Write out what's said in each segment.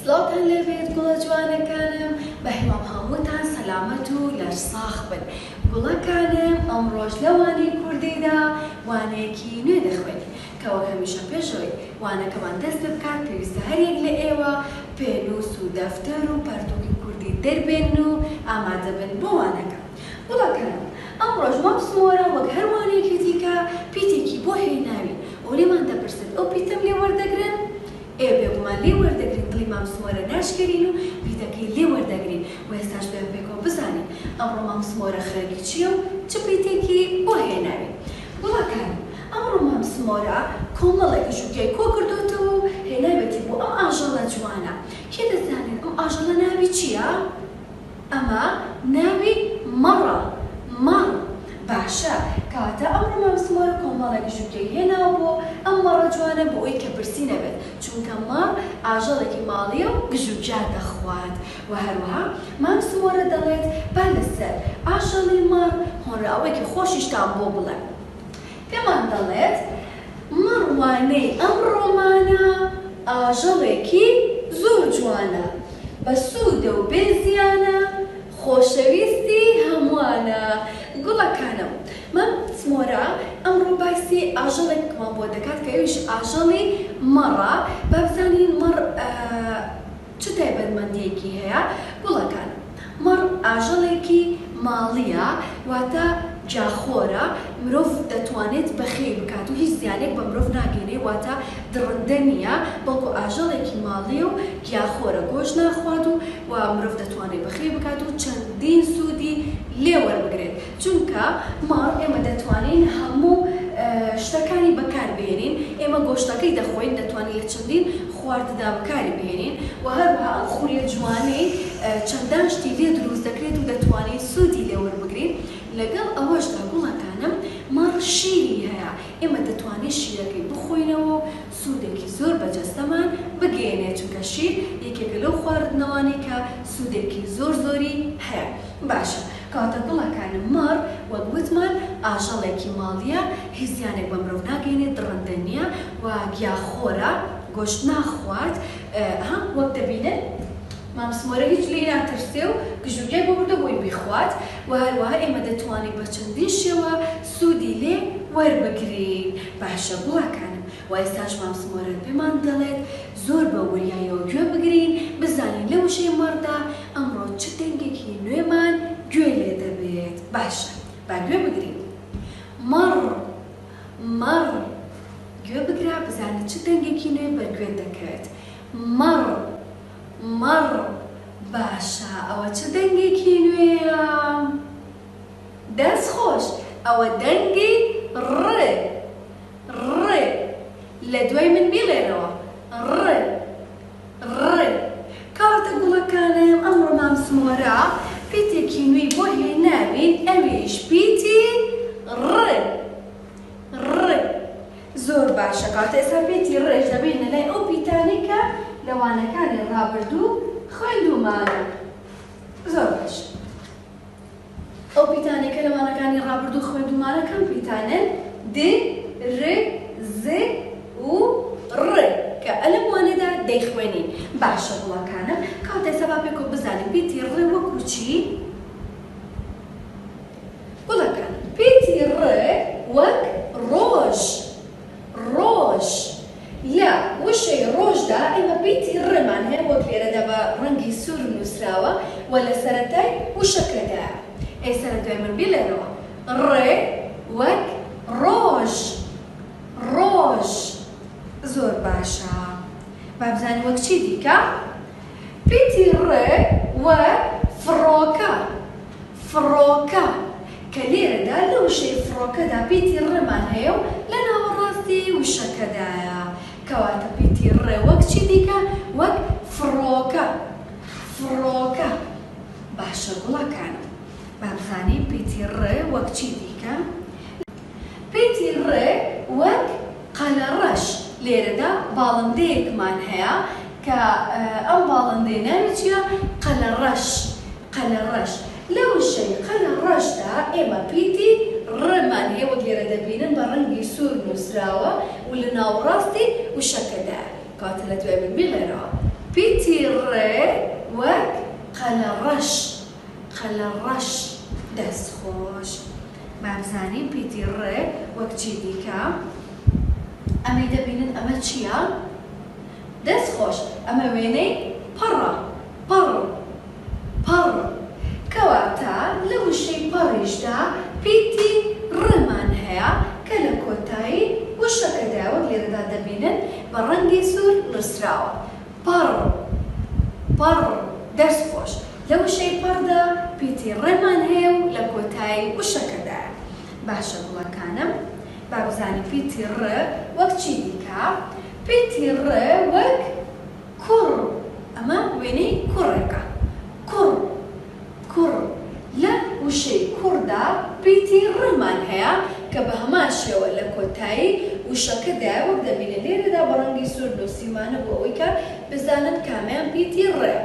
سڵاوتان لێبێت گوڵە جوانەکانم بە هیوام هەمووتان سەلامەت و لەرساخ بن. گوڵەکانم ئەمڕۆژ لە وانەی کوردیدا وانەیەکی نوێ دەخوێنین کەوە هەمیشە پێشەوەی وانەکەمان دەست پێ بکات پێویستە هەرێک لە ئێوە پێنووس و دەفتەر و پەرتووکی کوردی دەربێن و ئامادە بن بۆ وانەکە. گوڵەکانم ئەمڕۆژ مام سمۆرە وەک هەر وانەیەکی دیکە پیتێکی بۆ هێناوین و لێمان دەپرسێت ئەو پیتەم لێ وەردەگرن؟ بێگومان لێ وەردەگرین دڵی مام سمۆرە ناشکەرین و پیتەکەی لێ وەردەگرین و ئێستاش بێ پێکەوە بزانین ئەمڕۆ مام سمۆرە خەرگی چییە و چ پیتێکی بۆ هێناوین. گوڵەکانم ئەمڕۆ مام سمۆرە کۆمەڵێکی ژووکەی کۆ کردوتەوە و هێناوێتی بۆ ئەم ئاژەڵە جوانە. کێ دەزانێت ئەم ئاژەڵە ناوی چییە؟ ئەمە ناوی مەڕە. مەڕ باشە کاتە ئەمڕۆ مام سمۆرە کۆمەڵێکی ژووکەی هێناوە بۆ ئەم مەڕە جوانە بۆ ئەوی کە برسی نەبێت چونکە مەڕ ئاژەڵێکی ماڵیە و گژوجار دەخوات و هەروەها مام سمۆرە دەڵێت با لەسەر ئاژەڵی مەڕ هۆنراوێکی خۆشیشتان بۆ بڵێ. پێمان دەڵێت مەڕ وانەی ئەم ڕۆمانە ئاژەڵێکی زۆر جوانە بە سوودە و بێزیانە خۆشەویستی هەمووانە. گوڵەکانم مام سمۆرە ئەمڕۆ باسی ئاژەڵێکمان بۆ دەکات کە ئەویش ئاژەڵی مەڕە. با بزانین مەڕ چ تایبەتمەندییەکی هەیە؟ گوڵەکانم مەڕ ئاژەڵێکی ماڵیە واتە جاخۆرە، مرۆڤ دەتوانێت بەخێ بکات و هیچ زیانێک بە مرۆڤ ناگەێنێ واتە درڕندە نییە بەڵکو ئاژەڵێکی ماڵیە و گیاخۆرە گۆشت ناخوات و مرۆڤ دەتوانێت بەخێ بکات و چەندین سوودی لێ وەربگرێت چونکە مەڕ ئێمە دەتوانین هەموو شتەکانی بەکاربهێنین. ئێمە گۆشتەکەی دەخۆین دەتوانین لە چەندین خواردندا بەکاری بهێنین و هەروەها ئەم خولیە جوانەی چەندان شتی لێ دروست دەکرێت و دەتوانین سوودی لێ وەربگرین. لەگەڵ ئەوەشدا گوڵەکانم مەڕ شیری هەیە، ئێمە دەتوانین شیرەکەی بخۆینەوە و سوودێکی زۆر بەجەستەمان بگەێنێت چونکە شیر یەکێکە لەو خواردنەوانی کە سوودێکی زۆری هەیە. باشە کاتە گوڵەکانم مەڕ وەک گوتمان ئاژەڵێکی ماڵیە، هیچ زیانێک بە مرۆڤ ناگەێنێت، درڕندە نییە و گیاخۆرە گۆشت ناخوات. وەک دەبینن مام سمۆرە هیچ لێ ناترسێ و گژوگای بۆ بردە بۆی بیخوات و هەروەها ئێمە دەتوانین بە چەندین شێوە سوودی لێ وەربگرین. باشە گوڵەکانم و ئێستاش مام سمۆرە پێمان دەڵێت زۆر بە وریایەوە گوێ بگرین بزانین لە وشەی مەڕدا ئەمڕۆ چ دەنگێکی نوێمان گوێ لێ دەبێت. باشە با گوێ بگرین. مەڕ مەڕ گوێ بگرا بزانێت چ دەنگێکی نوێ بەرگوێ دەکەوێت. مەڕ مەڕ باشە ئەوە چ دەنگێکی نوێیە؟ دەست خۆش ئەوە دەنگی ڕێ ڕێ لە دوای من بیڵێنەوە ڕێ ڕێ. کاتە گوڵەکانم ئەمڕۆ مام سمۆرە پیتێکی نوێی بۆ هێناوین ئەویش پیتی ڕێ ڕێ. زۆر باشە کاتە ئێستا پیتی ڕێش دەبێنە لای ئەو پیتانەی کە لەوانەکانی ڕابردوو خوێندومانە. زۆر باش ئەو پیتانەی کە لەوانەکانی ڕابردوو خوێندومانە کەم پیتانن؟ د ر ز و ڕ کە ئەلەم وانەدا دەیخوێنین. باشە گوڵەکانم کاتە ئێستا با پێکەوە بزانین پیتی ڕێ وەکو چی؟ گوڵەکان پیتی ڕێ وەک ڕۆژ ڕۆژ. لە وشەی ڕۆژدا ئێمە پیتی ڕێمان هەیە وەک لێرەدا بە ڕەنگی سوور نووسراوە و لە سەرەتای وشەکەدا. ئێستا لە دوای من بیڵێنەوە ڕێ وەک ڕۆژ ڕۆژ. زۆر باشە با بزانین وەک چی دیکە؟ پیتی ڕێ وەک فڕۆکە فڕۆکە کە لێرەدا لە وشەی فڕۆکەدا پیتی ڕێمان هەیە و لە ناوەڕاستی وشەکەدایە کەواتە پیتی ڕێ وەک چی دیکە؟ وەک فڕۆکە فڕۆکە. باشە گوڵەکانم با بزانین پیتی ڕێ وەک چی دیکە؟ پیتی ڕێ وەک قەلەڕەش. لێرەدا باڵندەیەکمان هەیە کە ئەم باڵندەی ناوی چییە؟ قەلەڕەش قەلەڕەش. لە وشەی قەلەڕەشدا ئێمە پیتی ڕێمان هەیە وەک لێرە دەبینن بە ڕەنگی سوور نووسراوە و لە ناوەڕاستی وشەکەدا. کاتە لە دوای من بیڵێنەوە پیتی ڕێ وەک قەلەڕەش قەلەڕەش دەستخۆش با بزانین پیتی ڕێ وەک چی دیکە ئەمەی دەبینن ئەمە چییە؟ دەستخۆش ئەمە وێنەی پەڕە پەڕ پەڕ کەواتە لە وشەی پەڕیشدا پیتی ڕمان هەیە کە لە کۆتایی وشەکەدا وەک لێرەدا دەبینن بە ڕەنگی سوور نووسراوە پەڕ پەڕ دەستخۆش لە وشەی پەڕدا پیتی ڕێمان هەیە و لە کۆتایی وشەکەدایە باشە گوڵەکانم با بزانین پیتی ڕێ وەک چی دیکە پیتی ڕێ وەک کوڕ ئەمە وێنەی کوڕێکە کوڕ کوڕ لە وشەی کوڕدا پیتی ڕێمان هەیە کە بە هەمان شێوە لە کۆتایی وشەکەدایە وەک دەبینێت لێرەدا بە ڕەنگی سوور نووسیمانە بۆ ئەوەی کە بزانن کامیان پیتی ڕێ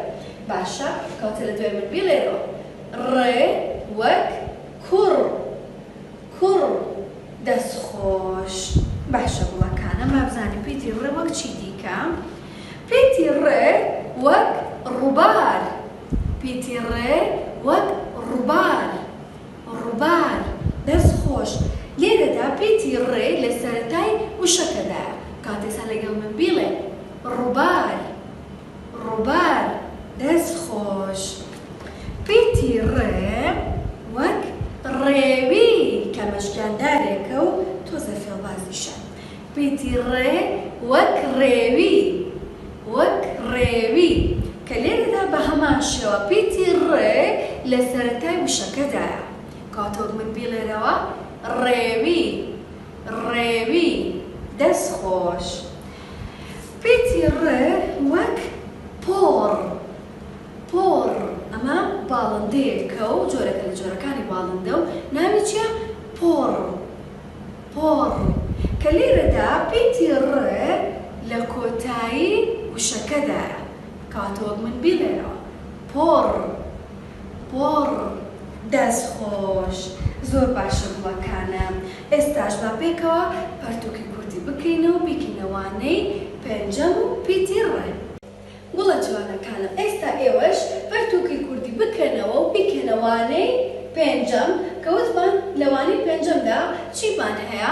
باشە کەواتە لە دوای من بیڵێرەوە ڕێ وەک کوڕ کوڕ دەستخۆش باشە گوڵەکانم با بزانین پیتی ڕێ وەک چی دیکە پیتی ڕێ وەک ڕووبار پیتی ڕێ وەک ڕووبار ڕووبار دەستخۆش لێرەدا پیتی ڕێ لە سەرەتای وشەکەدایە کاتێکسا لەگەڵ من بیڵێ ڕووبار ڕووبار دەستخۆش پیتی ڕێ وەک ڕێوی کە مەشکاندارێکە و تۆزە فێڵبازیشە پیتی ڕێ وەک ڕێوی وەک ڕێوی کە لێرەدا بە هەمان شێوە پیتی ڕێ لە سەرەتای وشەکەدایە کاتۆک من بیڵێرەوە ڕێوی ڕێوی دەستخۆش پیتی ڕێ وەک پۆڕ پۆڕ ئەمە باڵندەیەکە و جۆرەکە لە جۆرەکانی باڵندە و ناوی چییە؟ پۆڕ پۆڕ کە لێرەدا پیتی ڕێ لە کۆتایی وشەکەدایە کاتۆک من بیڵێرەوە پۆڕ پۆڕ دەستخۆش زۆر باشە گوڵەکانم ئێستاش با پێکەوە پەرتووکی کوردی بکەینەوە بیکەینەوانەی پێنجەم و پیتی ڕێ گوڵە جوانەکانم ئێستا ئێوەش پەرتووکی کوردی بکەنەوە و بیکەنەوانەی پێنجەم کە وتمان لەوانەی پێنجەمدا چیمان هەیە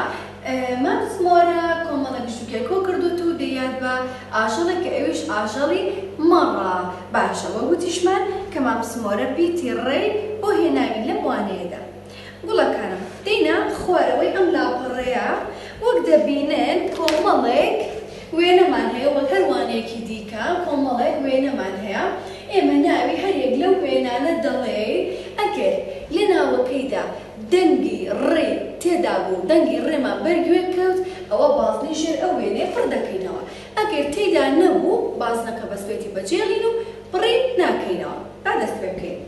مەمسمۆرە کۆمەڵە گشتوکێکۆ کردوت و دەیاد بە ئاژەڵێک کە ئەویش ئاژەڵی مەڕە باشە وە گوتیشمان کە مامسمۆرە پیتی ڕێ بۆ هێناوی لەم وانەیەدا گوڵەکانم دەینا خوارەوەی ئەم لاپەڕەیە وەک دەبینن کۆمەڵێک وێنەمان هەیە وەک هەر وانەیەکی دیکە کۆمەڵێک وێنەمان هەیە ئێمە ناوی هەرێک لەو وێنانە دەڵێ ئەگەر لە ناوەکەیدا دەنگی ڕێ تێدا بوو دەنگی ڕێمان بەرگوێ کەوت ئەوە بازنی ژێر ئەو وێنێ پڕ دەکەینەوە ئەگەر تێدا نەبوو بازنەکە بەسوێتی بەجێڵین و پڕی ناکەینەوە با دەست پێ بکەین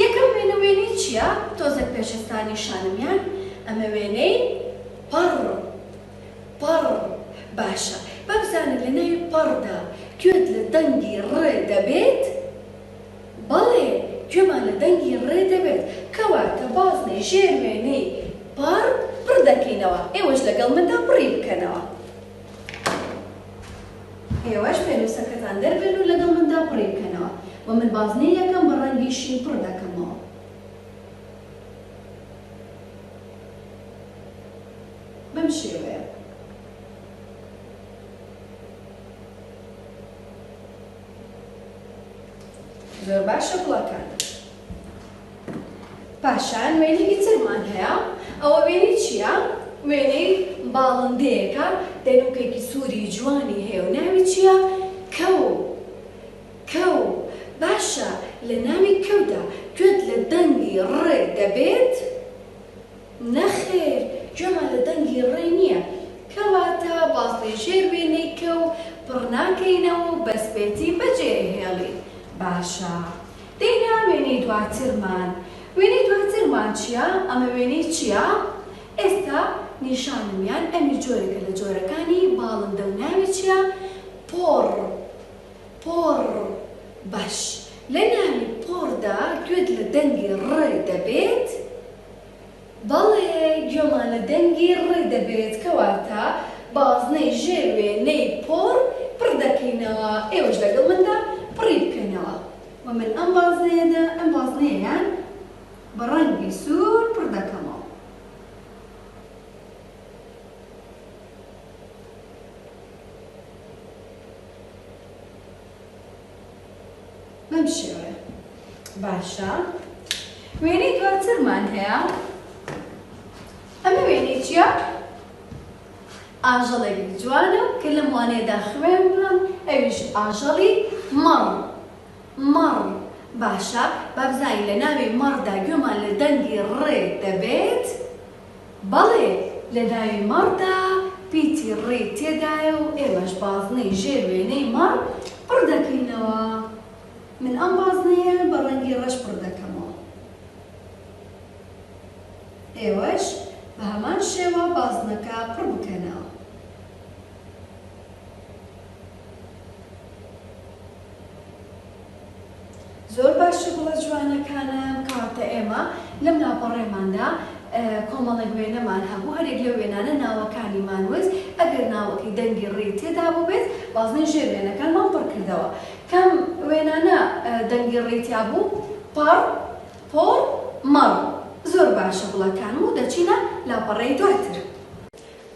یەکەم وێنە وێنەی چییە؟ تۆزێک پێشەستانی شانمیان ئەمە وێنەی پەڕ پەڕ باشە با بزانن لە ناوی پەڕدا گوێت لە دەنگی ڕێ دەبێت بەڵێ گوێمان لە دەنگی ڕێ دەبێت کەواتە بازنەی ژێر وێنەی پەڕ پڕ دەکەینەوە ئێوەش لەگەڵ مندا پڕی بکەنەوە ئێوەش پێنووسەکەتان دەربێن و لەگەڵ مندا پڕی بکەنەوە و من بازنەی یەکەم بە ڕەنگی شین پڕ دەکەمەوە بەم شێوەیە زۆر باشە گوڵەکان پاشان وێنێکی ترمان هەیە ئەوە وێنەی چییە؟ وێنەی باڵندەیەکە دەنوکێکی سووری جوانی هەیە و ناوی چییە؟ کەو کەو باشە لە ناوی کەودا گوێت لە دەنگی ڕێ دەبێت؟ نەخێر گوێمان لە دەنگی ڕێ نییە کەواتە بازنەی ژێر وێنەی کەو پڕ ناکەینەوە و بەسپێتی بەجێهێڵین باشە دەینا وێنەی دواترمان وێنەی دواترمان چییە؟ ئەمە وێنەی چییە؟ ئێستا نیشانمیان ئەمی جۆرێکە لە جۆرەکانی باڵندە و ناوی چییە؟ پۆڕ پۆڕ باش لە ناوی پۆڕدا گوێت لە دەنگی ڕێ دەبێت؟ بەڵێ گوێمان لە دەنگی ڕێ دەبێت کەواتە بازنەی ژێر وێنەی پۆڕ پڕ دەکەینەوە ئێوەش لەگەڵ مندا پڕی بکەنەوە و من ئەم بازنەیەیان بە ڕەنگی سوور پڕ دەکەمەوە. بەم شێوەیە. باشە. وێنەی دواترمان هەیە. ئەمە وێنەی چییە؟ ئاژەڵێکی جوانە کە لەم وانەیەدا خوێنم ئەویش ئاژەڵی مەڕ. مەڕ. باشە با بزانین لە ناوی مەڕدا گوێمان لە دەنگی ڕێ دەبێت. بەڵێ لە ناوی مەڕدا پیتی ڕێ تێدایە و ئێوەش بازنەی ژێر وێنەی مەڕ پڕ دەکەینەوە. من ئەم بازنەیە بە ڕەنگی ڕەش پڕ دەکەمەوە. ئێوەش بە هەمان شێوە بازنەکە پڕ بکەنەوە. زۆر باشە گوڵە جوانەکانم کاتە ئێمە لەم لاپەڕێماندا کۆمەڵێک وێنەمان هەبوو هەرێک لە وێنانە ناوەکانیمان وەست ئەگەر ناوەکەی دەنگی ڕێ تێدا بوو بێت بازنەی ژێر وێنەکانمان پڕ کردەوە. کەم وێنانە دەنگی ڕێتیا بوو پەڕ پۆڕ مەڕ. زۆر باشە گوڵەکانم و دەچینە لاپەڕەی دواتر.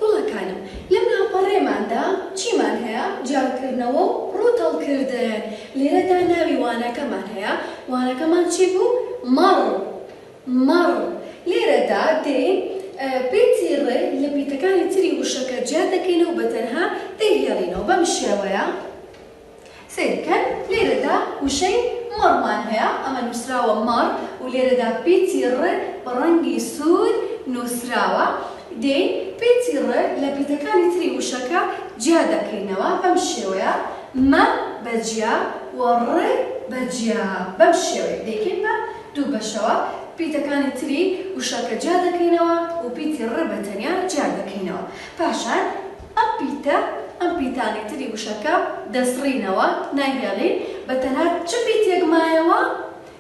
گوڵەکانم لەم لاپەڕێماندا چیمان هەیە؟ جارکردنەوە و ڕووتەڵکردن. لێرەدا ناوی وانەکەمان هەیە. وانەکەمان چی بوو؟ مەڕ. مەڕ. لێرەدا دێین پیتی ڕێ لە پیتەکانی تری وشەکە جیا دەکەینەوە بە تەنها دەیهێڵینەوە. بەم شێوەیە سیرکەن لێرەدا وشەی مەڕمان هەیە ئەمە نووسراوە مەڕ و لێرەدا پیتی ڕێ بە ڕەنگی سوور نووسراوە. دێین پیتی ڕێ لە پیتەکانی تری وشەکە جیا دەکەینەوە. بەم شێوەیە مە بەجیا و ڕێ بەجیا. بەم شێوەیە دەیکەین بە دوو بەشەوە. پیتەکانی تری وشەکە جیا دەکەینەوە و پیتی ڕێ بە تەنیا جیا دەکەینەوە. پاشان ئەم پیتانی تری وشەکە دەسڕینەوە نایهێڵین بە تەنها چ پیتێک مایەوە؟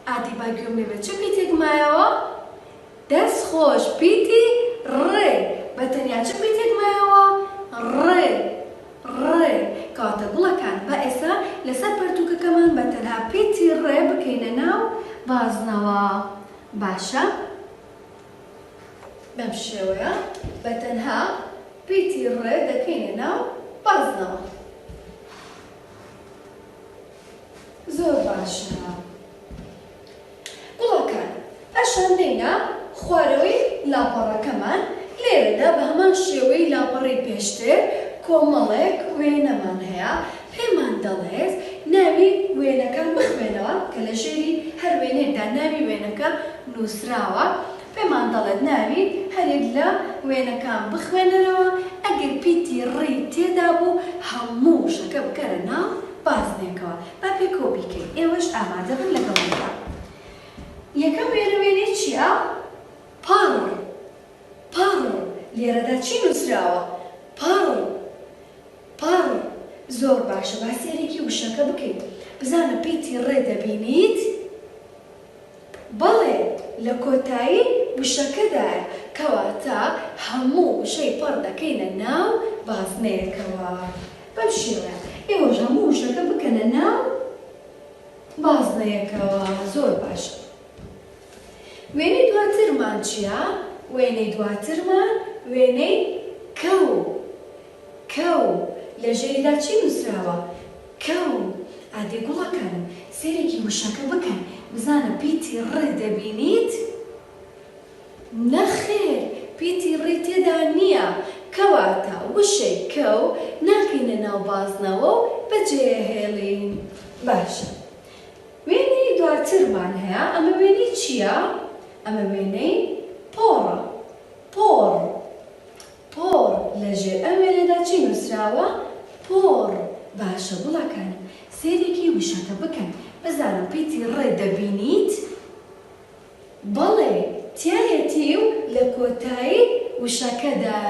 ئادی با گوێم لێ بێت چ پیتێک مایەوە؟ دەست خۆش پیتی ڕێ بە تەنیا چ پیتێک مایەوە؟ ڕێ. ڕێ. کاتە گوڵەکان بە ئێستا لەسەر پەرتووکەکەمان بە تەنها پیتی ڕێ بکەینە ناو بازنەوە. باشە؟ بەم شێوەیە بە تەنها پیتی ڕێ دەکەینە ناو بازنەوە. زۆر باشە. گوڵەکان ئەشان دێینە خوارەوەی لاپەڕەکەمان. لێرەدا بە هەمان شێوەی لاپەڕی پێشتر کۆمەڵێک وێنەمان هەیە. پێمان دەڵێت ناوی وێنەکان بخوێنەوە کە لە ژێری هەر وێنێکدا ناوی وێنەکە نووسراوە. پێمان دەڵێت ناوی هەرێک لە وێنەکان بخوێنەرەوە. ئەگەر پیتی ڕێ تێدا بوو هەموو شەکە بکەرە ناو بازنێکەوە. با پێکۆ بیکەین. ئێوەش ئامادە بن لەگەڵمدا. یەکەم وێنەی چییە؟ پەڕ. پەڕ. لێرەدا چی نووسراوە؟ پەڕ. پەڕ. زۆر باشە. با سێرێکی وشەکە بکەیت. بزانە پیتی ڕێ دەبینیت؟ بەڵێ لە کۆتایی وشەکەدایە کەواتە هەموو وشەی پەڕ دەکەینە ناو بازنەیەکەوە. بەم شێوەیە ئێوەش هەموو وشەکە بکەنە ناو بازنەیەکەوە. زۆر باشە. وێنەی دواترمان چییە؟ وێنەی دواترمان وێنەی کەو. کەو. لە ژێریدا چی نووسراوە؟ کەو. ئادێ گوڵەکانم سێرێکی وشەکە بکەن. بزانە پیتی ڕێ دەبینیت؟ نەخێر پیتی ڕێ تێدا نییە. کەواتە وشەی کەو ناکەینە ناو بازنەوە و بەجێهێڵین. باشە. وێنەی دواترمان هەیە. ئەمە وێنەی چییە؟ ئەمە وێنەی پۆڕە. پۆڕ. پۆڕ. لەژێر ئەم وێنەدا چی نووسراوە؟ پۆڕ. باشە گوڵەکانم سێرێکی وشەکە بکەن. بزانم پیتی ڕێ دەبینیت؟ بەڵێ تایەتی و لە کۆتایی وشەکەدا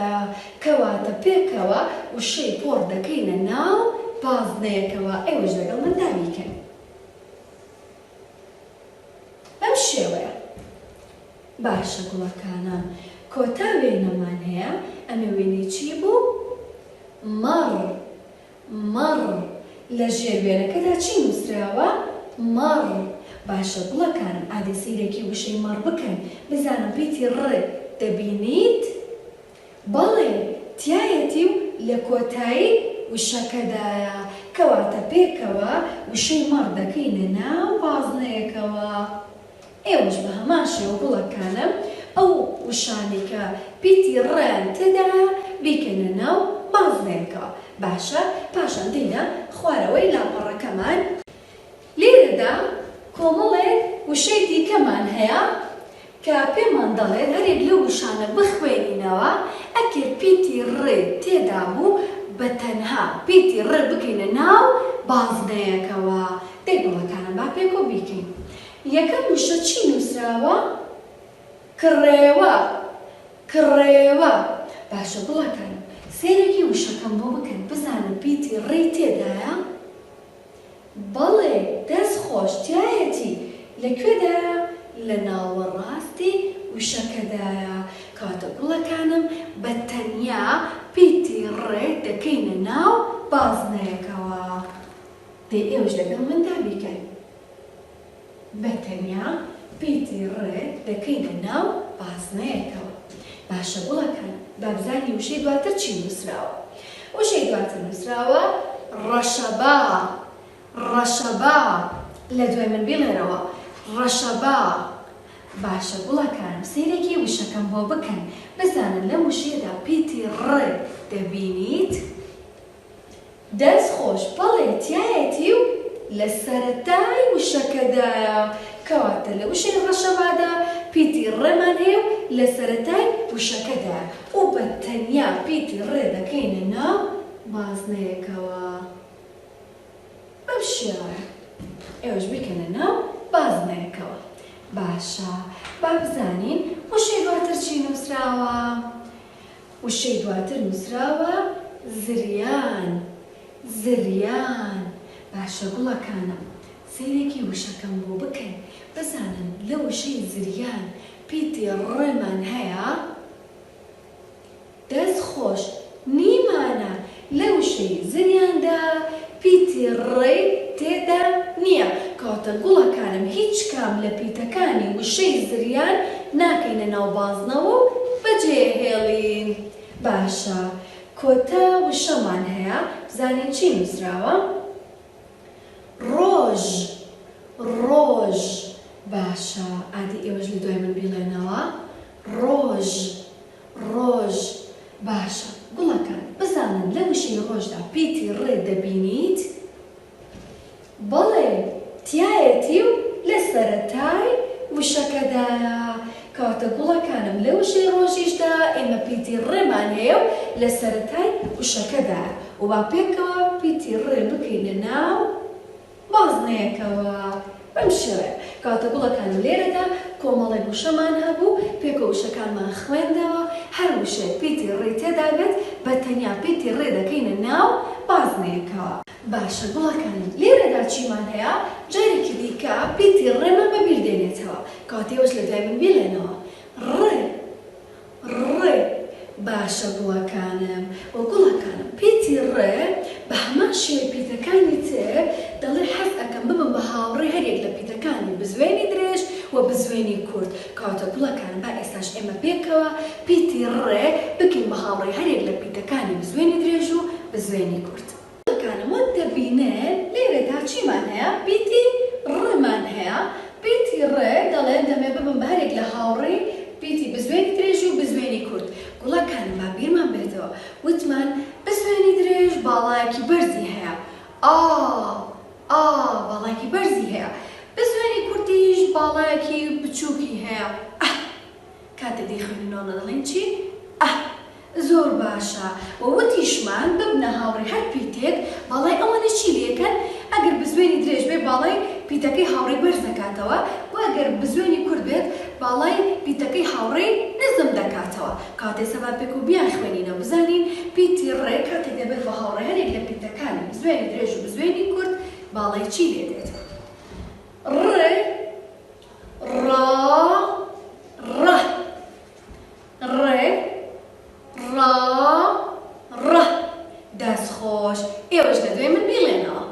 کەواتە پێکەوە وشەی پۆڕ دەکەینە ناو بازنەیەکەوە. ئێوەش لەگەڵ من دابیکەن. بەم شێوەیە. باشە گوڵەکانم کۆتا وێنەمان هەیە. ئەمە وێنەی چی بوو؟ مەڕ. مەڕ. لە ژێر وێنەکەدا چی نووسراوە؟ مەڕ. باشە گوڵەکانم ئادێ سەیرێکی وشەی مەڕ بکەن بزانم پیتی ڕ دەبینیت؟ بەڵێ تایەتی و لە کۆتایی وشەکەدایە کەواتە پێکەوە وشەی مەڕ دەکەینە ناو بازنەیەکەوە. ئێوەش بە هەمان شێوە گوڵەکانم ئەو وشانەی کە پیتی ڕیان تێدایە بیکەنە ناو بازنەیەکەوە. باشە پاشان دێنە خوارەوەی لاپەڕەکەمان. لێرەدا کۆمەڵێک وشەی دیکەمان هەیە کە پێمان دەڵێت هەرێک لەو وشانە بخوێنینەوە ئەگەر پیتی ڕێ تێدا بوو بە تەنها پیتی ڕێ بکەینە ناو بازنەیەکەوە. دەیگوڵەکانم با پێکۆ بیکەین. یەکەم وشە چی نووسراوە؟ کڕێوە. کڕێوە. باشە گوڵەکانم سێرێکی وشەکەم بۆ بکەن بزانم پیتی ڕێ تێدایە؟ بەڵێ دەست خۆش تایەتی لەکوێدایە؟ لە ناوەڕاستی وشەکەدایە. کاتە گوڵەکانم بە تەنیا پیتی ڕێ دەکەینە ناو بازنەیەکەوە. دێ ئێوەش لەگەڵ مندا بیکەین. بە تەنیا پیتی ڕێ دەکەینە ناو بازنەیەکەوە. باشە گوڵەکان با بزانی وشەی دواتر چی نووسراوە. وشەی دواتر نووسراوە ڕەشەبا. ڕەشەبا. لە دوای من بڵێرەوە ڕەشەبا. باشە گوڵەکانم سەیرێکی وشەکەم بۆ بکەن بزانن لەم وشەیەدا پیتی ڕێ دەبینیت؟ دەست خۆش بەڵێ تایەتی و لە سەرەتای وشەکەدایە کەواتە لە وشەی ڕەشەبادا پیتی ڕێمان هەیە و لە سەرەتای وشەکەدایە و بە تەنیا پیتی ڕێ دەکەینە ناو بازنەیەکەوە. بەم شێوەیە ئێوەش بکەنە ناو بازنەیەکەوە. باشە با بزانین وشەی دواتر چی نووسراوە؟ وشەی دواتر نووسراوە زریان. زریان. باشە گوڵەکانم سەیرێکی وشەکەم بۆ بکەن بزانن لە وشەی زریان پیتی ڕێمان هەیە؟ دەست خۆش نیمانە لە وشەی زریاندا پیتی ڕێ تێدا نییە. کاتە گوڵەکانم هیچ کام لە پیتەکانی وشەی زریان ناکەینە ناو بازنەوە و بەجێهێڵین. باشە کۆتا وشەمان هەیە بزانین چی نووسراوە؟ ڕۆژ. ڕۆژ. باشە ئادی ئێوەش لە دوای من بڵێنەوە ڕۆژ. ڕۆژ. باشە گوڵەکان بزانن لە وشەی ڕۆژدا پیتی ڕێ دەبینیت؟ بەڵێ تایەتی و لە سەرەتای وشەکەدایە کاتە گوڵەکانم لە وشەی ڕۆژیشدا ئێمە پیتی ڕێمان هەیە و لە سەرەتای وشەکەدایە و با پێکەوە پیتی ڕێ بکەینە ناو بازنەیەکەوە. بەم شێوەیە کاتە گوڵەکانم لێرەدا کۆمەڵێک وشەمان هەبوو پێکە وشەکانمان خوێندەوە هەر وشەیە پیتی ڕێ تێدا بێت بە تەنیا پیتی ڕێ دەکەینە ناو بازنەیەکەوە. باشە گوڵەکانم لێرەدا چیمان هەیە؟ جارێکی دیکە پیتی ڕێمان بەبیر دێنێتەوە کاتێوەش لە دوای من بێڵێنەوە ڕێ. ڕێ. باشە گوڵەکانم و گوڵەکانم پیتی ڕێ بە هەمان شێوەی پیتەکانی تر دەڵێ حەز ئەکەم ببم بە هاوڕێی هەرێک لە پیتەکانی بزوێنی درێژ و بزوێنی کورد. کاتە گوڵەکانم با ئێستاش ئێمە پێکەوە پیتی ڕێ بکەین بە هاوڕێی هەرێک لە پیتەکانی بزوێنی درێژ و بزوێنی کورد. گوڵەکانم وەک دەبینێن لێرەدا چیمان هەیە؟ پیتی ڕێمان هەیە. پیتی ڕێ دەڵێن دەمێ ببم بە هەرێک لە هاوڕێی پیتی بزوێنی درێژ و بزوێنی کورد. گوڵەکانم با بیرمان بێتەوە وتمان بزوێنی درێژ باڵایەکی بەرزی هەیە. باڵایەکی بەرزی هەیە. بزوێنی کوردیش باڵایەکی بچووکی هەیە. کاتێک دەیخوێنینەوە دەڵێن چی؟ زۆر باشە. وەوتیشمان ببنە هاوڕێی هەر پیتێک باڵای ئەوانە چی لێکەن؟ ئەگەر بزوێنی درێژ بێ باڵای پیتەکەی هاوڕێی بەرز دەکاتەوە و ئەگەر بزوێنی کورد بێت باڵای پیتەکەی هاوڕێی نزم دەکاتەوە. کاتێ سەبا پێک و بیان خوێنینەوە بزانین پیتی ڕێ کاتێک دەبێت بە هاوڕێ هەرێک لە پیتەکانی بزوێنی درێژ و بزوێنی کورد باڵای چی لێ دێت؟ ڕێ. ڕە. ڕێ. ڕە. دەست خۆش ئێوەش لە دوای من بڵێنەوە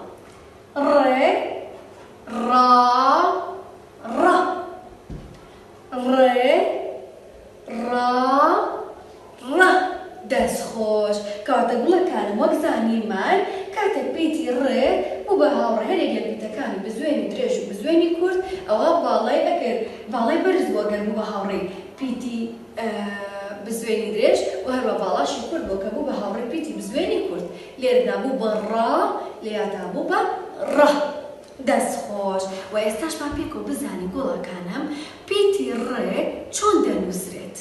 دەستخۆش کاتە گوڵەکانم وەک زانیمان کاتێک پیتی ڕێ و بە هاوڕێ هەرێک لە پیتەکانی بزوێنی درێژ و بزوێنی کورد ئەوە باڵای ئەکرد باڵای بەرز بۆ گەرم بە هاوڕێ پیتی بزوێنی درێژ و هەروە باڵاشی کورد بۆ کە بوو بە هاوڕێ پیتی بزوێنی کورد لێرەدا بوو بە ڕا لێیادا بوو بە ڕە دەستخۆش و ئێستاش با پێکەوە بزانی گوڵەکانم پیتی ڕێ چۆن دەنووسرێت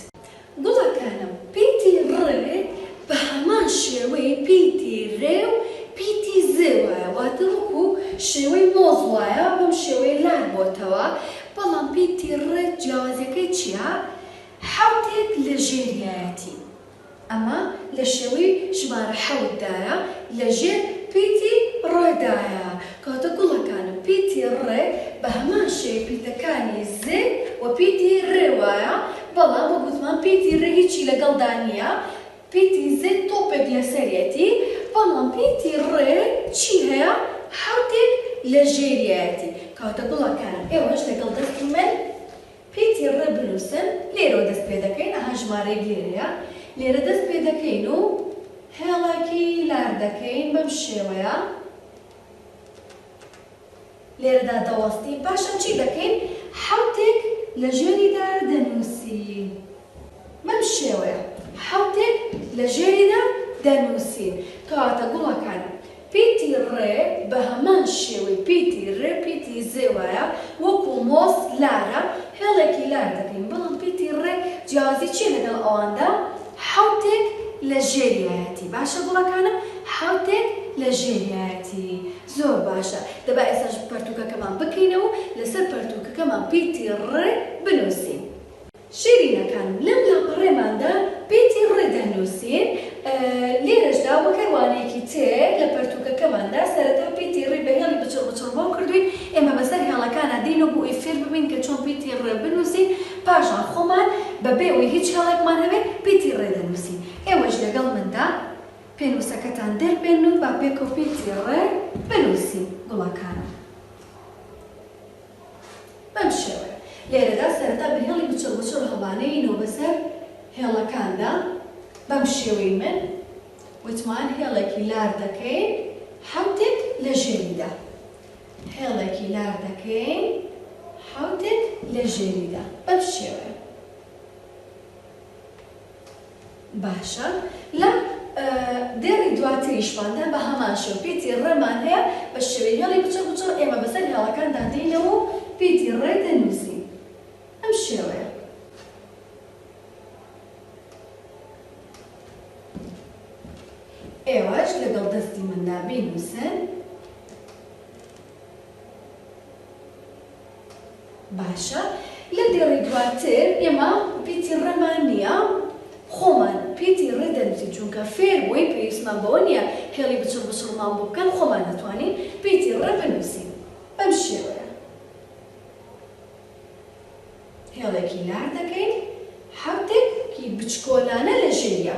گوڵەکانم پیتی ڕێ بە هەمان شێوەی پیتی ڕێ و پیتی زێ وایە واتە وەکو شێوەی مۆز وایە بەم شێوەی لار بۆتەوە بەڵام پیتی ڕێ جیاوازیەکەی چییە؟ حەوتێک لە ژێریایەتی ئەمە لە شێوەی ژمارە حەوتدایە لە ژێر پیتی ڕێدایە کاتە گوڵەکانم پیتی ڕێ بە هەمان شێوەی پیتەکانی زێ و پیتی ڕێ وایە بەڵام وە گوتمان پیتی ڕێ هیچی لەگەڵدا نییە پیتی زێ تۆپێک لەسەرەتی بەڵام پیتی ڕێ چی هەیە؟ حەوتێک لە ژێریایەتی کاتە گوڵەکانم ئێوەش لەگەڵ دەستی من پیتی ڕێ بنووسن لێرەوە دەست پێ دەکەین ئەها ژمارەی لێرەیە لێرە دەست پێ دەکەین و هێڵێکی لار دەکەین بەم شێوەیە لێرەدا دەوەستین پاشان چی دەکەین؟ حەوتێک لە ژێریدا دەنووسین بەم شێوەیە حەوتێک لە ژێریدا دەنووسین کاتە گوڵەکانم پیتی ڕێ بە هەمان شێوەی پیتی ڕێ پیتی زێ وایە وەکو مۆز لارە هێڵێکی لار دەکەین بەڵام پیتی ڕێ جیازی چی لەگەڵ ئەواندا؟ حەوتێک لە ژێریایەتی باشە گوڵەکانم حەوتێک لە ژێریایەتی زۆر باشە دەبا ئێستاش پەرتووکەکەمان بکەینەوە لەسەر پەرتووکەکەمان پیتی ڕێ بنووسین شیرینەکانم لەم لاپەڕێماندا پیتی ڕێ دەنووسین لێرەشدا وەک هەروانەیەکی تێ لە پەرتووکەکەماندا سەرەتا پیتی ڕێ بە هێڵی بچڕ بۆ کردوین ئێمە بەسەر هێڵەکانە دێنەوە بۆ ئەوی فێر ببین کە چۆن پیتی ڕێ بنووسین پاشان خۆمان بەبێ ئەوەی هیچ هێڵێکمان هەبێت پیتی ڕێ دەنووسین ئێوەش لەگەڵ مندا پێنووسەکەتان دەربێن و با پێکەوە پیتی ڕێ بنووسین گوڵەکانم بەم شێوەیە لێرەدا سەرەتا بە هێڵی بچڕ هەڵانەیەوە بەسەر هێڵەکاندا بەم شێوەی من وتمان هێڵێکی لار دەکەین حەوتێک لە ژێریدا هێڵێکی لار دەکەین حەوتێک لە ژێریدا بەم شێوەیە باشە لە دێڕی دواتریشماندا بە هەمان شێوە پیتی ڕێمان هەیە بە شێوەی هێڵی بچڕ ئێمە بەسەر هێڵەکاندا دێنەوە و پیتی ڕێ دەنووسین ئەم شێوەیە ئێوەش لەگەڵ دەستی مندا بینووسن باشە لە دێڕی دواتر ئێمە پیتی ڕێمان نییە خۆمان پیتی ڕێ دەنووسین چونکە فێر بووی پێویستمان بەوە نییە هێڵی بچڕمان بۆ بکەن خۆمان دەتوانین پیتی ڕێ بنووسین بەم شێوەیە هێڵێکی لار دەکەین حەوتێکی بچکۆلانە لە ژێریە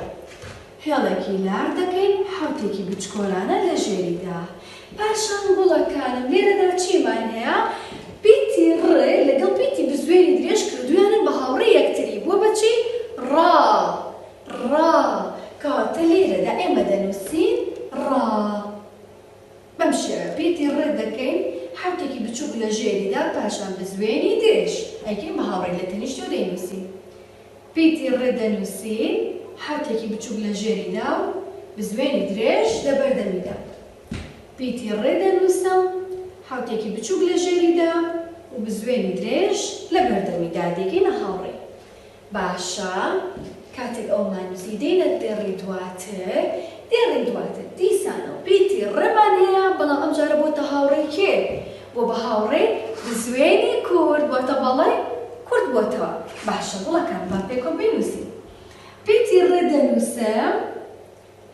هێڵێکی لار دەکەین حەوتێکی بچکۆلانە لە ژێریدا پاشان گوڵەکانم لێرەدا چیمان هەیە پیتی ڕێ لەگەڵ پیتی بزوێنی درێژ کردویانن بە هاوڕێ یەکتری بووە بەچی ڕا ڕا کاتە لێرەدا ئێمە دەنووسین ڕا بەم شێوە پیتی ڕێ دەکەین حەوتێکی بچووک لە ژێریدا پاشان بزوێنی درێژ ئەیکەین بە هاوڕێ لە تەنیشتۆ دەینووسین پیتی ڕێ دەنووسین حەوتێکی بچووک لە ژێریدا و بزوێنی درێژ لە بەردەمیدا پیتی ڕێ دەنووسم حەوتێکی بچووک لە ژێریدا و بزوێنی درێژ لە بەردەمیدا دێکەینە هاوڕێ باشە کاتێک ئەومان نووسی دێنە دێڕی دواتر دیسانەوە پیتی ڕێمان هەیە بەڵام ئەم جارە بۆتە هاوڕێ کێ بۆ بە هاوڕێ بزوێنی کورد بۆتە بەڵای کورد بۆتەوە باشە گوڵەکان با پێکەوە بینووسین پیتی ڕێ دەنووسم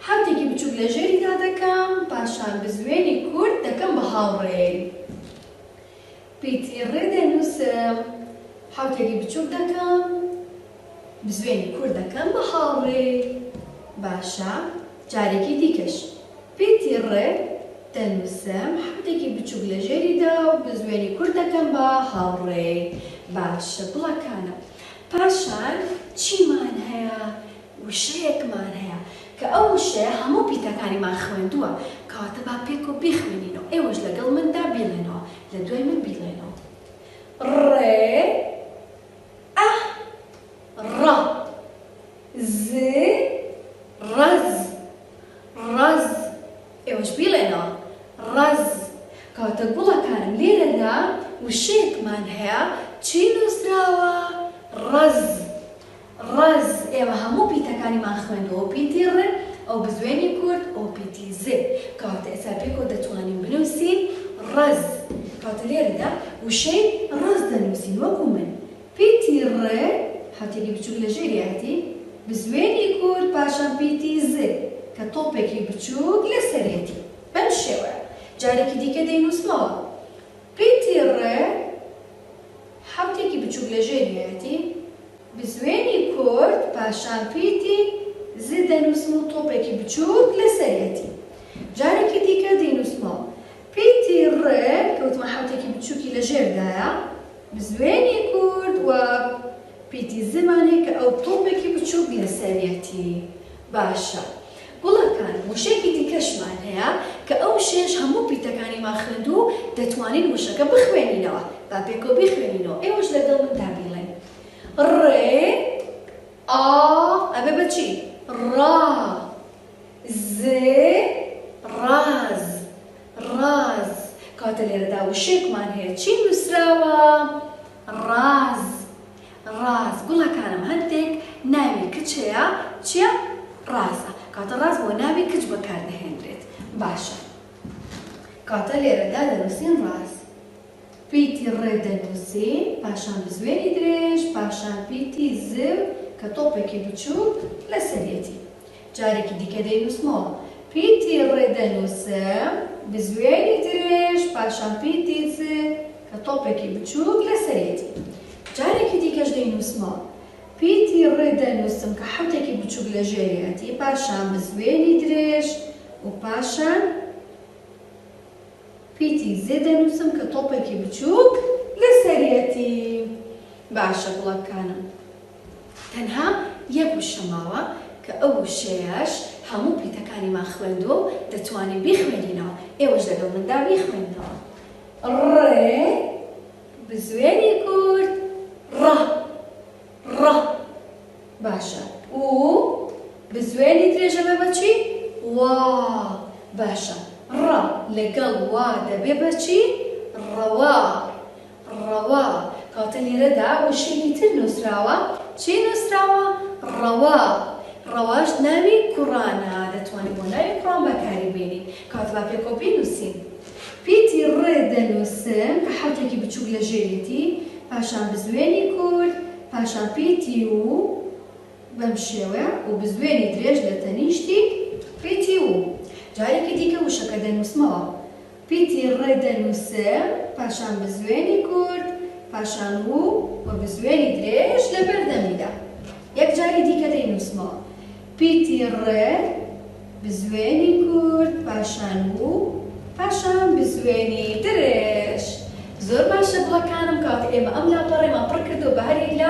حەوتێکی بچووک لە ژێریدا دەکەم پاشان بزوێنی کورد دەکەم بە هاوڕێ پیتی ڕێ دەنووسم حەوتێکی بچووک دەکەم بزوێنی کورد دەکەم بە هاوڕێ باشە جارێکی دیکەش پیتی ڕێ دەنووسم حەوتێکی بچووک لە ژێریدا و بزوێنی کورد دەکەم بە هاوڕێ باشە گوڵەکانە پاشان چیمان هەیە وشەیەکمان هەیە ئەو شێ هەموو پیتەکانیمان خوێندووە کەواتە با پێک و بیخوێنینەوە ئێوەش لەگەڵ مندا بیڵێنەوە لە دوای من بیڵێنەوە ڕێ ئە ڕە ز ڕەز ڕەز ئێوەش بیڵێنەوە ڕەز کەواتە گوڵەکانم لێرەدا وشەیەکمان هەیە چی نووسراوە ڕەز ڕەز ئێوە هەموو پیتەکانیمان خوێندەوە پیتی ڕێ ئەو بزوێنی کورد ئەو پیتی زێ کەواتە ئێستا پێکەوە دەتوانین بنووسین ڕەز کەواتە لێرەدا وشەی ڕەز دەنووسین وەکو من پیتی ڕێ هاتێکی بچووک لە ژێریاتی بزوێنی کورد پاشان پیتی زێ کە تۆپێکی بچووک لەسەرێتی بەم شێوەیە جارێکی دیکە دەینووسمەوە پیتی ڕێ حوتێکی بچووک لە ژێریاتی بزوێنی کورد پاشان پیتی زێ دەنووسم و تۆپێکی بچووک لەسەرێتی جارێکی دیکە دەینووسمەوە پیتی ڕێ کەوتمە حوتێکی بچووکی لە ژێردایە بزوێنی کورد و پیتی زمان هەیە کە ئەو تۆپێکی بچووک لەسەرێتی باشە گوڵەکان وشەیەکی دیکەشمان هەیە کە ئەو شێش هەموو پیتەکانیمان خوێندوو دەتوانین وشەکە بخوێنینەوە با پێکەوە بیخوێنینەوە ئێوەش لەگەڵ مندا بیڵێن ڕێ ئا ئەبێ بەچی ڕا زێ ڕاز ڕاز کەواتە لێرەدا وشەیەکمان هەیە چی نووسراوە ڕاز ڕاز گوڵەکانم هەندێک ناوی کچ هەیە چییە ڕازە کاتە ڕاز بۆ ناوی کچ بەکاردەهێنرێت باشە کاتە لێرەدا دەنووسین ڕاز پیتی ڕێ دەنووسین پاشان بزوێنی درێژ پاشان پیتی زێو کە تۆپێکی بچووک لەسەرێتی جارێکی دیکە دەینووسمەوە پیتی ڕێ دەنووسم بزوێنی درێژ پاشان پیتی زێ کە تۆپێکی بچووک لەسەرێتی جارێکی دیکەش دەینووسمەوە پیتی ڕێ دەنووسم کە حوتێکی بچووک لە ژێریەتی پاشان بزوێنی درێژ و پاشان پیتی زێ دەنووسم کە تۆپێکی بچووک لەسەرێتی باشە گوڵەکانم تەنها یەک وشە ماوە کە ئەو وشەیەش هەموو پیتەکانیمان خوێندووە و دەتوانین بیخوێنینەوە ئێوەش لەگەڵ مندا بیخوێنەوە ڕێ بزوێنی کورد ڕە ڕە باشە و بزوێنی درێژە بێ بەچی وا باشە ڕە لەگەڵ وا دەبێ بەچی ڕەوا ڕەوا کەواتە لێرەدا وشەیەکی تر نووسراوە چی نووسراوە ڕەوا ڕەواش ناوی کوڕانە دەتوانین بۆ ناوی کوڕان بەکاری بێنین کەواتە با پێکەوە بینووسین پیتی ڕێ دەنووسم کە حوتێکی بچووک لە ژێریەتی پاشان بزوێنی کورد پاشان پیتی و بەم شێوەیە و بزوێنی درێژ لە تەنیشتی پیتی و جارێکی دیکە وشەکە دەنووسمەوە پیتی ڕێ دەنووسم پاشان بزوێنی کورد پاشان و بزوێنی درێژ لە بەردەمیدا یەک جاری دیکە دەینووسمەوە پیتی ڕێ بزوێنی کورد پاشان و پاشان بزوێنی درێژ زۆر باشە گوڵەکانم کەواتە ئێمە ئەم لاپەڕێمان پڕ کردەوە بە هەر یەک لا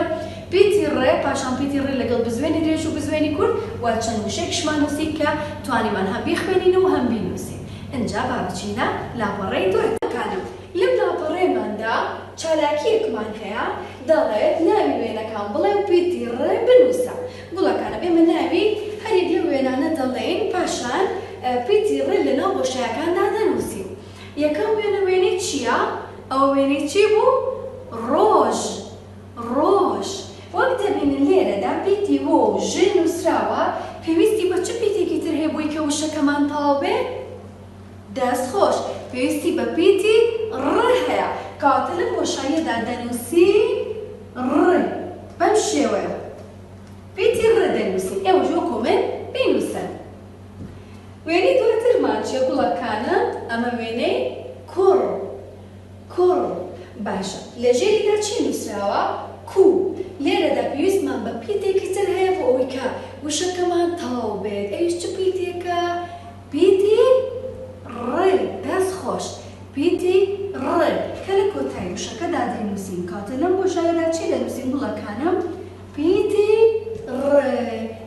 پیتی ڕێ پاشان پیتی ڕێ لەگەڵ بزوێنی درێژ و بزوێنی کورد و چەند وشەیەکشمان نووسی کە توانیمان هەم بیخوێنین و هەم بینووسین ئەنجا با بچینە لاپەڕەی دوورەکانم لەم لاپەڕێماندا چالاکیەکمان هەیە دەڵێت ناوی وێنەکان بڵێ و پیتی ڕێ بنووسە گوڵەکانم ئێمە ناوی هەر یەک لەو وێنانە دەڵێن پاشان پیتی ڕێ لەناو بۆشایەکاندا دەنووسین یەکەم وێنەی چییە ئەو وێنەی چی بوو ڕۆژ ڕۆژ وەک دەبینن لێرەدا پیتی وۆ و ژێ نووسراوە پێویستی بە چ پیتێکی تر هەیە بۆی کە وشەکەمان تەواو بێ دەستخۆش پێویستی بە پیتی ڕێ هەیە کەواتە لەم بۆشاییەدا دەنووسی ڕێ بەم شێوەیە پیتی ڕێ دەنووسین ئێوەش وەکو من بینووسن وێنەی دواترمان چیە گوڵەکانە ئەمە وێنەی کوڕ کوڕ باشە لە ژێریدا چی نووسراوە کو لێرەدا پێویستمان بە پیتێکی تر هەیە بۆ ئەوەی کە وشەکەمان تەواو بێت ئەویش چ پیتێکە پیتی ڕێ دەستخۆش پیتی ڕێ کە لە کۆتایی وشەکەدا دەنووسین کاتە لەم بۆشایەدا چی دەنووسین گوڵەکانم پیتی ڕێ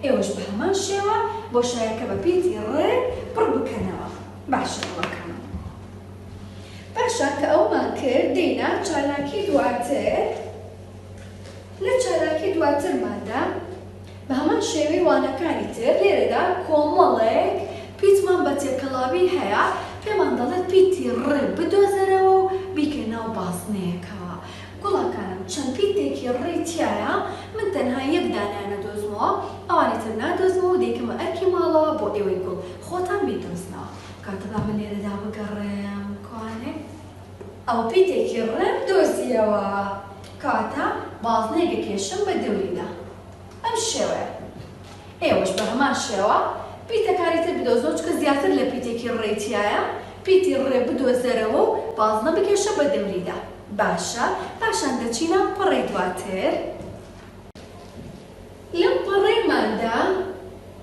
ئێوەش بە هەمان شێوە بۆشایەکە بە پیتی ڕێ پڕ بکەنەوە. باشە گوڵەکانم. باشە کە ئەومان کرد دێنا چالاکی دواتر. لە چالاکی دواترماندا بە هەمان شێوەی وانەکانی تر لێرەدا کۆمەڵێک پیتمان بە تێکەڵاوی هەیە پێمان دەڵێت پیتی ڕێ بدۆزەرەوە و بیکەنەوە بازنەیەکەوە. گوڵەکانم چەند پیتێکی ڕێ تایە من تەنها یەک دانیان نەدۆزمەوە ئەوانی تر نادۆزمەوە و دەیکەمە ئەرکی ماڵەوە بۆ ئێوەی گوڵ خۆتان بیدۆزنەوە. کاتەدا من لێرەدا بگەڕێم کوانێ ئەو پیتێکی ڕێم دۆزیەوە کاتە بازنەیەکە کێشم بە دەوریدا. ئەم شێوەیە. ئێوەش بە هەمان شێوە پیتەکانی تر بدۆزنەوە چکە زیاتر لە پیتێکی ڕێتیایە پیتی ڕێ بدۆزەرەوە و بازنە بکێشە بە دەوریدا. باشە پاشان دەچینە پەڕەی دواتر. لەم پەڕەیماندا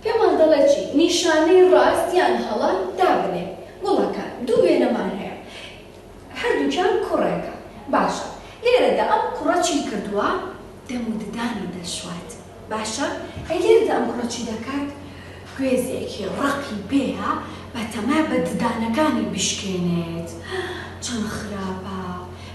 پێمان دەڵێ چی؟ نیشانەی ڕاست یان هەڵە دابنێ. گوڵەکان دوو وێنەمان هەیە هەردووکیان کوڕێکە. باشە لێرەدا ئەم کوڕە چی کردووە؟ دەم و ددانی دەشوات. باشە ئەی لێرەدا ئەم کوڕە چی دەکات؟ گوێزێکی ڕقی پێیە بە تەمای بە ددانەکانی بشکێنێت. چەند خراپە.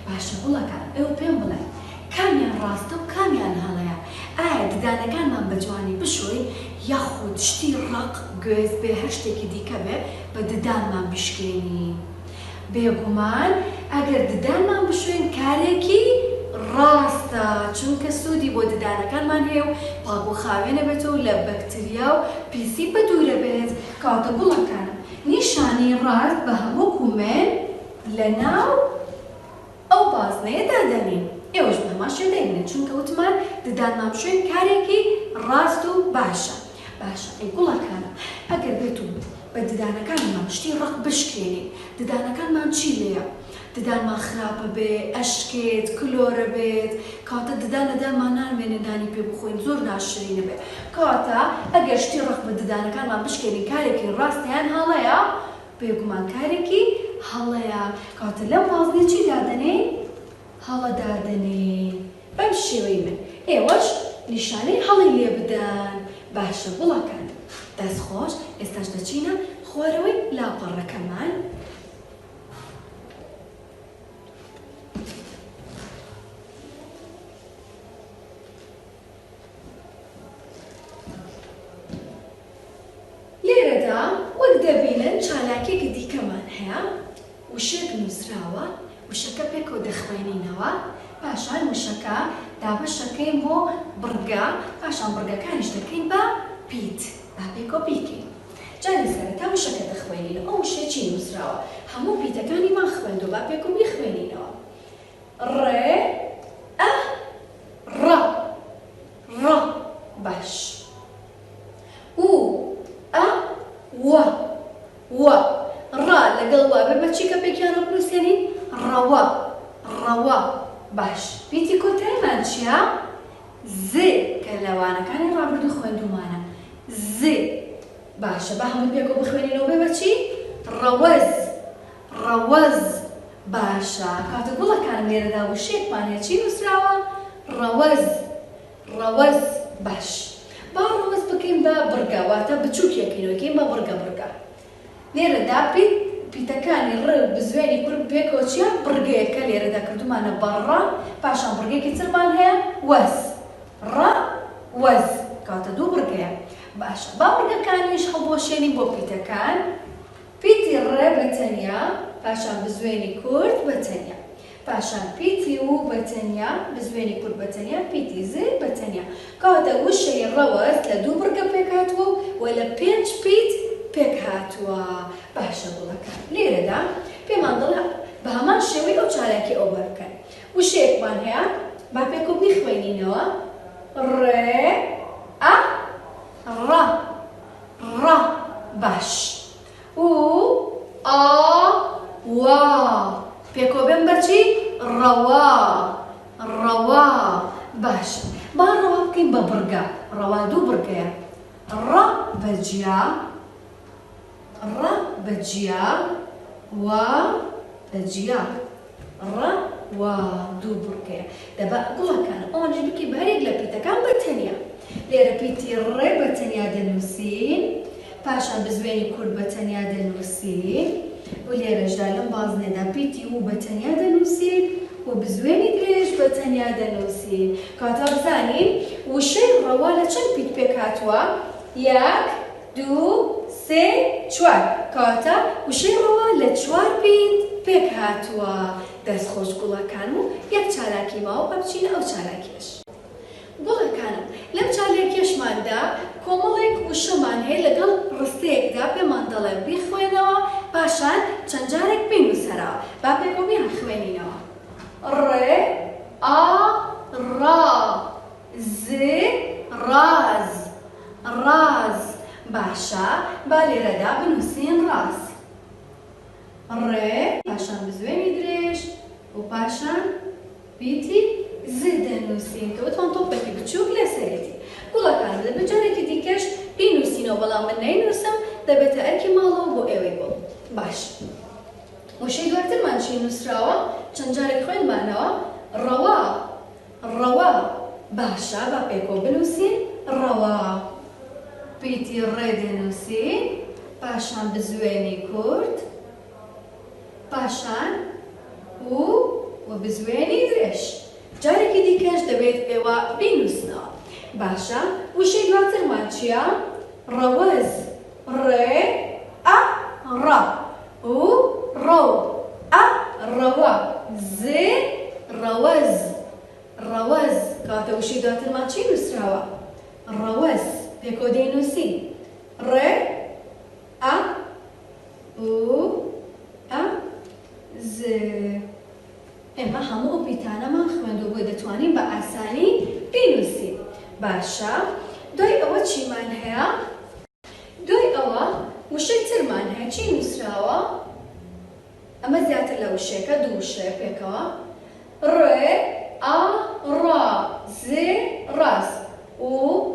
باشە گوڵەکان ئێوە پێم بڵێن کامیان ڕاستە و کامیان هەڵەیە؟ ئایا ددانەکانمان بە جوانی بشۆین یاخود شتی ڕق گوێز بێ هەر شتێکی دیکە بێ بە ددانمان بشکێنین؟ بێگومان ئەگەر ددانمان بشوێن کارێکی ڕاستە چونکە سوودی بۆ ددانەکانمان هەیە و پاڵبوخاوێنە بێتەوە لە بەکتریا و پیسی بە دوورە بێت. کاتە گوڵەکانم نیشانی ڕاست بە هەموو کومێن لە ناو ئەو بازنەیەدا دەنین. ئێوەش بە هەمان شێوە دەینێت چونکە وتمان ددانمان بشوێن کارێکی ڕاست و باشە. باشە ئەی گوڵەکانم ئەگەر بێت و بە ددانەکانمان شتی ڕق بشکێنین ددانەکانمان چی لێیە؟ ددانمان خراپە بێ ئەشکێت کلۆرە بێت کاتە ددانەدانمان نامێنێ دانی پێ بخۆین زۆر ناشرینە بێت. کاتە ئەگەر شتی ڕق بە ددانەکانمان بشکێنین کارێکی ڕاستیان هەڵەیە بێگومان کارێکی هەڵەیە. کاتە لەم بازنێ چی دادەنێن؟ هەڵە دادەنێن. بەم شێوەی من ئێوەش نیشانەی هەڵی لێ بدەن. باشە گوڵەکان دەستخۆش ئێستاش دەچینە خوارەوەی لاپەڕەکەمان. لێرەدا وەک دەبینن چالاکێکی دیکەمان هەیە وشێک نووسراوە وشەکە پێکەوە دەخوێنینەوە. پاشان وشەکە دابەشەکەین بۆ بڕگە پاشان بڕگەکانیش دەکەین بە پیت با پێکەوە بیکەین. جاری سەرەتا وشەکە دەخوێنینەوە. ئەو وشەیەکی نووسراوە هەموو پیتەکانیمان خوێندووە با پێکەوە بیخوێنینەوە. ڕێ ئە ڕە ڕە. باش. و ئە وە وە. ڕا لەگەڵ وا بێ بە چیکە پێکیانەوە بنووسێنین؟ ڕەوە ڕەوە. باش پیتی کۆتاییمان چییە؟ زێ کە لەوانەکانی ڕابردوو خوێندومانە. زێ. باشە با هەموو پێکەوە بخوێنینەوە بێ بە چی؟ ڕەوەز ڕەوەز. باشە کاتە گوڵەکانم لێرەدا وشەیەکمان هەیە چی نووسراوە؟ ڕەوەز ڕەوەز. باش با ڕەوەز بکەین بە بڕگە واتە بچووکێکینەوە بکەین بە بڕگە بڕگە. لێرەدا پیتەکانی ڕێ بزوێنی کورد پێکەوە چیە؟ بڕگەیەکە لێرەدا کردومانە بەڕە پاشان بڕگەیەکی ترمان هەیە وەز. ڕە وەز کاتە دوو بڕگەیە. باشە با بڕگەکانیش هەڵبۆشێنین بۆ پیتەکان. پیتی ڕێ بەتەنیا پاشان بزوێنی کورد بەتەنیا پاشان پیتی و بەتەنیا بزوێنی کورد بەتەنیا پیتی زێ بەتەنیا. کاتە وشەی ڕەوەز لە دوو بڕگە پێک هاتووە و لە 5 پیت پێک هاتووە. باشە گوڵەکان لێرەدا پێمان دڵە بە هەمان شێوەی ئەو چالاکی ئەو بەرکەن. وشەیەکمان هەیە با پێکەوە بیخوێنینەوە. ڕێ ئە ڕە ڕە. باش. و ئا وا پێکەوە بێن بەچی؟ ڕەوا ڕەوا. باش با ڕەوا بکەین بە بڕگە. ڕەوا دوو بڕگەیە. ڕە بەجیا ڕە بەجیا وا بەجیا. ڕە وا دوو بڕگەیە. دەبا گوڵەکان ئەوانش بکەی بە هەرێک لە پیتەکان بەتەنیا. لێرە پیتی ڕێ بەتەنیا دەنووسین پاشان بزوێنی کورد بە تەنیا دەنووسین و لێرەشدا لەم بازنێدا پیتی و بە تەنیا دەنووسین و بزوێنی درێژ بە تەنیا دەنووسین کاتە بزانین وشەی ڕەوا لە چەند پیت پێک هاتووە؟ 1 2 3 4 کاتە وشەی ڕەوا لە 4 پیت پێک هاتووە دەستخۆش گوڵەکان و یەک چالاکی ماوە بچینە ئەو چالاکیش گوڵەکانم لەم چالاکیشماندا کۆمەڵێک وشەمان هەیە لەگەڵ ڕستەیەکدا پێمان دەڵێ بیخوێنەوە پاشان چەند جارێک بینووسەرەوە با پێکۆمیان خوێنینەوە ڕێ ئا ڕا زێ ڕاز ڕاز باشە با لێرەدا بنووسین ڕاز ڕێ پاشان بزوێنی درێژ و پاشان پیتی زێ دەنووسین کە وتمان تۆپێکی بچووک لەسەرێتی گوڵەکان دەبێت جارێکی دیکەش بینووسینەوە بەڵام من نەینووسم دەبێتە ئەرکی ماڵەوە بۆ ئێوەی بۆ باش وشەی دواترمان چی نووسراوە چەند جارێک خوێنمانەوە ڕەوا ڕەوا باشە با پێکۆ بنووسین ڕەوا پیتی ڕێ دەنووسین پاشان بزوێنی کورد پاشان و بزوێنی درێژ جارێکی دیکەش دەبێت ئێوە بینووسنەوە باشە وشەی دواترمان چییە؟ ڕەوەز ڕێ ئە ڕە و ڕەو ئە ڕەوە زێ ڕەوەز ڕەوەز کاتە وشەی دواترمان چی نووسراوە؟ ڕەوەز پێکۆ دەینووسین ڕێ ئە و ئە زێ ئێمە هەموو ئەو پیتانەمان خوێندوو بۆ دەتوانین بە ئاسانی بینووسین باشە دوای ئەوە چیمان هەیە؟ دوای ئەوە وشەی ترمان هەیە چی نووسراوە؟ ئەمە زیاتر لە وشەیەکە دوو وشەیە پێکەوە ڕێ ئا ڕا زێ ڕاز و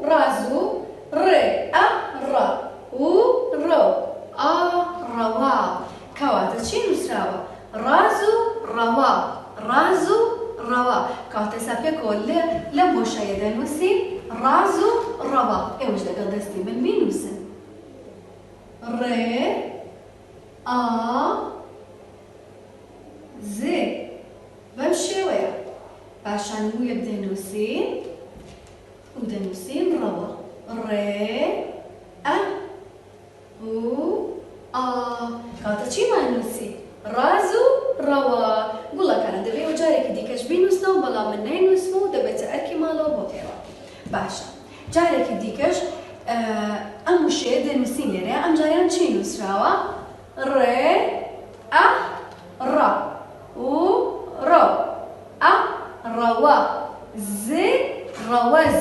ڕاز و ڕێ ئە ڕا و ڕەو ئا ڕەوا کەواتە چی نووسراوە؟ ڕاز و ڕەوا ڕاز و ڕەوا کاتە ئێستا پێکەوە لەم بۆشایە دەنووسین ڕاز و ڕەوا ئێوەش لەگەڵ دەستی من بینووسن ڕێ ئا زێ بەم شێوەیە پاشان ویەک دەنووسین و دەنووسین ڕەوا ڕێ ئە و ئا کاتە چیمان نووسی؟ ڕاز و ڕەوا گوڵەکانە دەبێت و جارێکی دیکەش بینووسنەوە بەڵام من نەینووسم و دەبێتە ئەرکی ماڵەوە بۆ ئێوە باشە جارێکی دیکەش ئەم وشەیە دەنووسین لێرە ئەم جاریان چی نووسراوە؟ ڕێ ئە ڕە و ڕەو ئە ڕەوە زێ ڕەوەز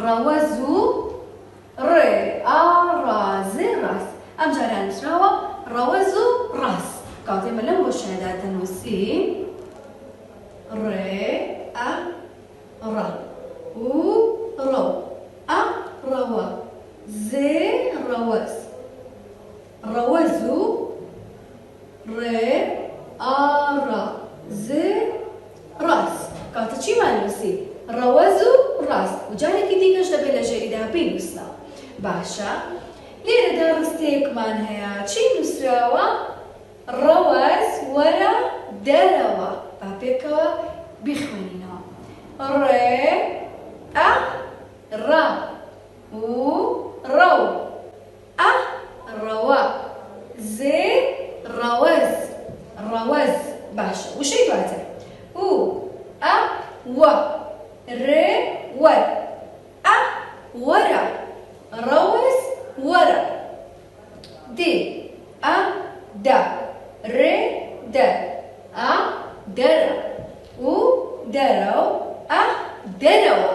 ڕەوەز و ڕێ ئا ڕازێ ڕاز ئەم جاریان نووسراوە ڕەوەز و ڕاز کاتێ ئێمە لەم بۆشایەدا دەنووسین ڕێ ئە ڕە و ڕەو ئە ڕەوە زێ ڕەوەز ڕەوەز و ڕێ ئا ڕە زێ ڕاز کاتە چیمان نووسی؟ ڕەوەز و ڕاز و جارێکی دیکەش دەبێت لە ژێریدا بینووسنەوە باشە لێرەدا ڕستەیەکمان هەیە چی نووسراوە؟ ڕەوەز وەرە دەرەوە با پێکەوە بیخوێنینەوە ڕێ ئە ڕە و ڕەو ئە ڕەوە زێ ڕەوەز ڕەوەز باشە وشەی دواتر و ئە وە ڕێ وەر ئە وەرە ڕەوەز وەرە دێ ئە دە ڕێ دەر ئە دەرە و دەرەو ئە دەرەوە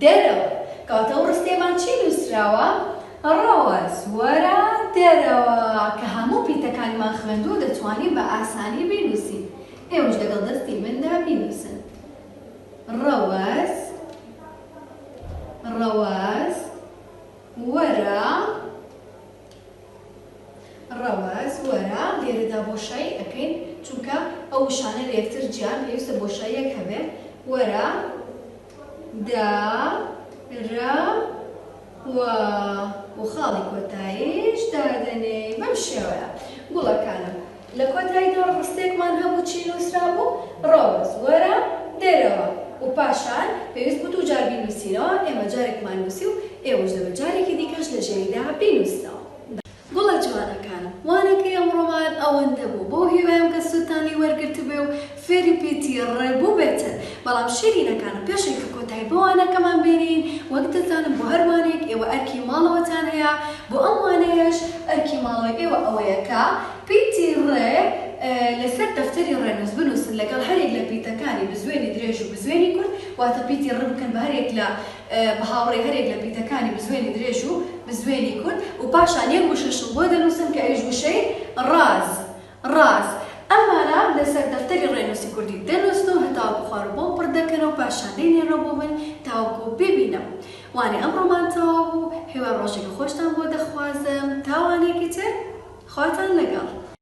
دەرەوە کاتە ئەو ڕستەیەمان چی نووسراوە؟ ڕەوەز وەرە دەرەوە کە هەموو پیتەکانمان خوێندوو دەتوانین بە ئاسانی بینووسین ئێوەش لەگەڵ دەستی مندا بینووسن ڕەوەز ڕەوەز وەرە ڕەوەز وەرە لێرەدا بۆشایی ئەەکەین چونکە ئەو وشانە لە یەکتر جیان پێویستە بۆشاییەک هەبێت وەرە دا ڕە وە و خاڵی کۆتاییش دادەنێ بەم شێوەیە. گوڵەکانم لە کۆتاییدا ڕستێکمان هەبوو چی نووسرا بوو؟ ڕۆز وەرە دێرەوە و پاشان پێویست بوو 2 جار بینووسینەوە، ئێمە جارێکمان نووسی و ئێوەش دەبێت جارێکی دیکەش لە ژێریدا بینووسنەوە. گوڵە جوانەکانم وانەکەی ئەمڕۆمان ئەوەندە بوو بۆ هیوایم کە سوتانی وەرگرت بێ و فێری پێتی ڕێبوو بێتن. بەڵام شیرینەکانم پێشێک کە کۆتایی بۆ وانەکەمان بینین وەک دەزانم بۆ هەر وانێک ئێوە ئەرکی ماڵەوەتان هەیە، بۆ ئەم وانەیەش ئەرکی ماڵەوەی ئێوە ئەوەیە کە پیتی ڕێ لەسەر دەفتەری ڕێنووس بنووسن لەگەڵ هەرێک لە پیتەکانی بزوێنی درێژ و بزوێنی کورد، واتە پیتی ڕ بکەن بە هەرێک لە بەهاوڕێی هەرێک لە پیتەکانی بزوێنی درێژ و بزوێنی کورد و پاشان یەک وشەشم بۆ دەنووسن کە ئەویش وشەی ڕاز. ئەمانە لەسەر دەفتەری ڕێنووسی کوردی دەنووسن و هەتاوەکو خوارەوە پڕ دەکەنەوە و پاشان دەینێنەوە بۆ من تاوەکو ببینەوە. وانەی ئەمڕۆمان تەواو بوو، هێوای ڕۆژێکی خۆشتان بۆ دەخوازم، تاوانێکی تر خواتان لەگەڵ.